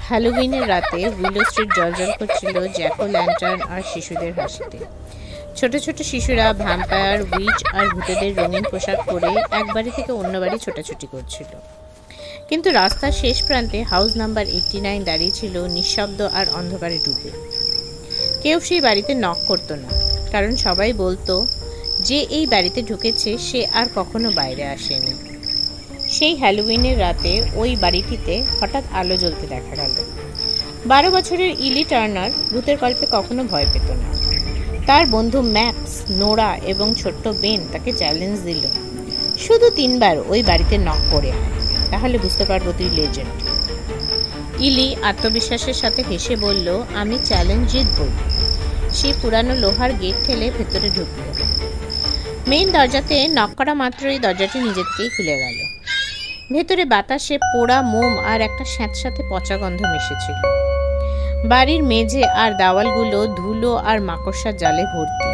হ্যালোউইনের রাতে উইলো স্ট্রিট জ্বলজ্বল করছিল জ্যাক ও ল্যান্টার্ন আর শিশুদের হাসিতে। ছোট ছোট শিশুরা ভ্যাম্পায়ার, উইচ আর ভূতেদের রঙিন পোশাক পরে এক বাড়ি থেকে অন্য বাড়ি ছোটাছুটি করছিল। কিন্তু রাস্তার শেষ প্রান্তে হাউস নাম্বার 89 দাঁড়িয়ে ছিল নিঃশব্দ আর অন্ধকারে ডুবে। কেউ সেই বাড়িতে নক করতো না, কারণ সবাই বলতো যে এই বাড়িতে ঢুকেছে সে আর কখনো বাইরে আসেনি। সেই হ্যালোউইনের রাতে ওই বাড়িটিতে হঠাৎ আলো জ্বলতে দেখা গেল। 12 বছরের ইলি টার্নার ভূতের গল্পে কখনো ভয় পেত না। তার বন্ধু ম্যাক্স, নোরা এবং ছোট্ট বেন তাকে চ্যালেঞ্জ দিল, শুধু 3 বার ওই বাড়িতে নক করে আয়, তাহলে বুঝতে পারবো তুই লেজেন্ড। ইলি আত্মবিশ্বাসের সাথে হেসে বলল, আমি চ্যালেঞ্জ জিতব। সে পুরানো লোহার গেট ঠেলে ভেতরে ঢুকল। মেইন দরজাতে নক করা মাত্রই দরজাটি নিজে থেকেই খুলে গেল। ভেতরে বাতাসে পোড়া মোম আর একটা স্যাঁতস্যাঁতে পচা গন্ধ মিশেছিল। বাড়ির মেঝে আর দেওয়ালগুলো ধুলো আর মাকড়সার জালে ভর্তি।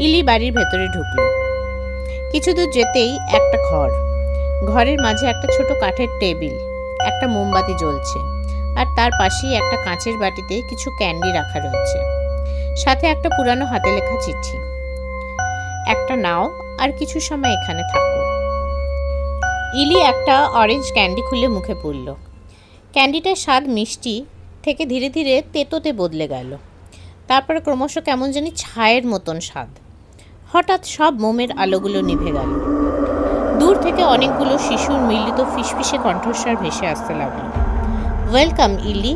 ইলি বাড়ির ভেতরে ঢুকল। কিছু দূর যেতেই একটা ঘর। ঘরের মাঝে একটা ছোট কাঠের টেবিল, একটা মোমবাতি জ্বলছে, আর তার পাশেই একটা কাঁচের বাটিতে কিছু ক্যান্ডি রাখা রয়েছে, সাথে একটা পুরানো হাতে লেখা চিঠি। একটা নাও আর কিছু সময় এখানে থাকো। ইলি একটা অরেঞ্জ ক্যান্ডি খুলে মুখে পুরল। ক্যান্ডিটার স্বাদ মিষ্টি থেকে ধীরে ধীরে তেতোতে বদলে গেল। তারপর ক্রমশ কেমন জানি ছায়ের মতন স্বাদ। হঠাৎ সব মোমের আলোগুলো নিভে গেল। দূর থেকে অনেকগুলো শিশুর মিলিত ফিসফিসে কণ্ঠস্বর ভেসে আসতে লাগলো। ওয়েলকাম ইলি,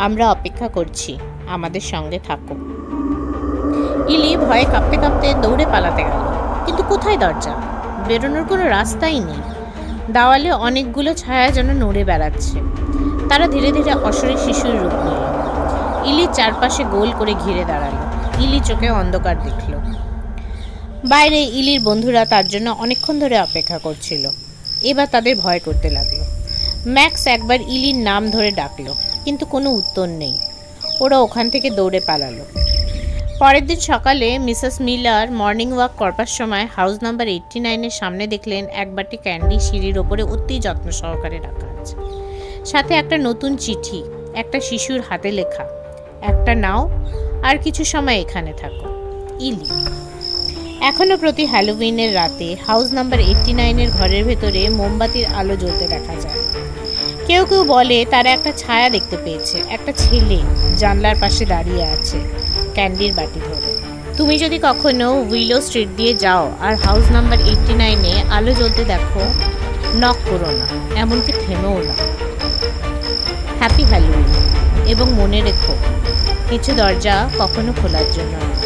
আমরা অপেক্ষা করছি, আমাদের সঙ্গে থাকো। ইলি ভয়ে কাঁপতে কাঁপতে দৌড়ে পালাতে গেল, কিন্তু কোথায় দরজা? বেরোনোর কোনো রাস্তাই নেই। দেওয়ালে অনেকগুলো ছায়া যেন নড়ে বেড়াচ্ছে। তারা ধীরে ধীরে অশরীর শিশুর রূপ নিল। ইলি চারপাশে গোল করে ঘিরে দাঁড়ালো। ইলি চোখে অন্ধকার দেখল। বাইরে ইলির বন্ধুরা তার জন্য অনেকক্ষণ ধরে অপেক্ষা করছিল। এবার তাদের ভয় করতে লাগলো। ম্যাক্স একবার ইলির নাম ধরে ডাকলো, কিন্তু কোনো উত্তর নেই। ওরা ওখান থেকে দৌড়ে পালালো। পরের দিন সকালে মিসেস মিলার মর্নিং ওয়াক করবার সময় হাউস নাম্বার 89-এর সামনে দেখলেন এক বাটি ক্যান্ডি সিঁড়ির ওপরে অতি যত্ন সহকারে রাখা আছে, সাথে একটা নতুন চিঠি, একটা শিশুর হাতে লেখা, একটা নাও আর কিছু সময় এখানে থাকো, ইলি। এখনো প্রতি হ্যালোউইনের রাতে হাউস নাম্বার 89-এর ঘরের ভেতরে মোমবাতির আলো জ্বলতে দেখা যায়। কেউ কেউ বলে তারা একটা ছায়া দেখতে পেয়েছে, একটা ছেলে জানলার পাশে দাঁড়িয়ে আছে ক্যান্ডির বাটি ধরে। তুমি যদি কখনো উইলো স্ট্রিট দিয়ে যাও আর হাউস নাম্বার 89-এ আলো জ্বলতে দেখো, নক করো না, এমনকি থেমেও না। হ্যাপি হ্যালোউইন, এবং মনে রেখো, কিছু দরজা কখনো খোলার জন্য না।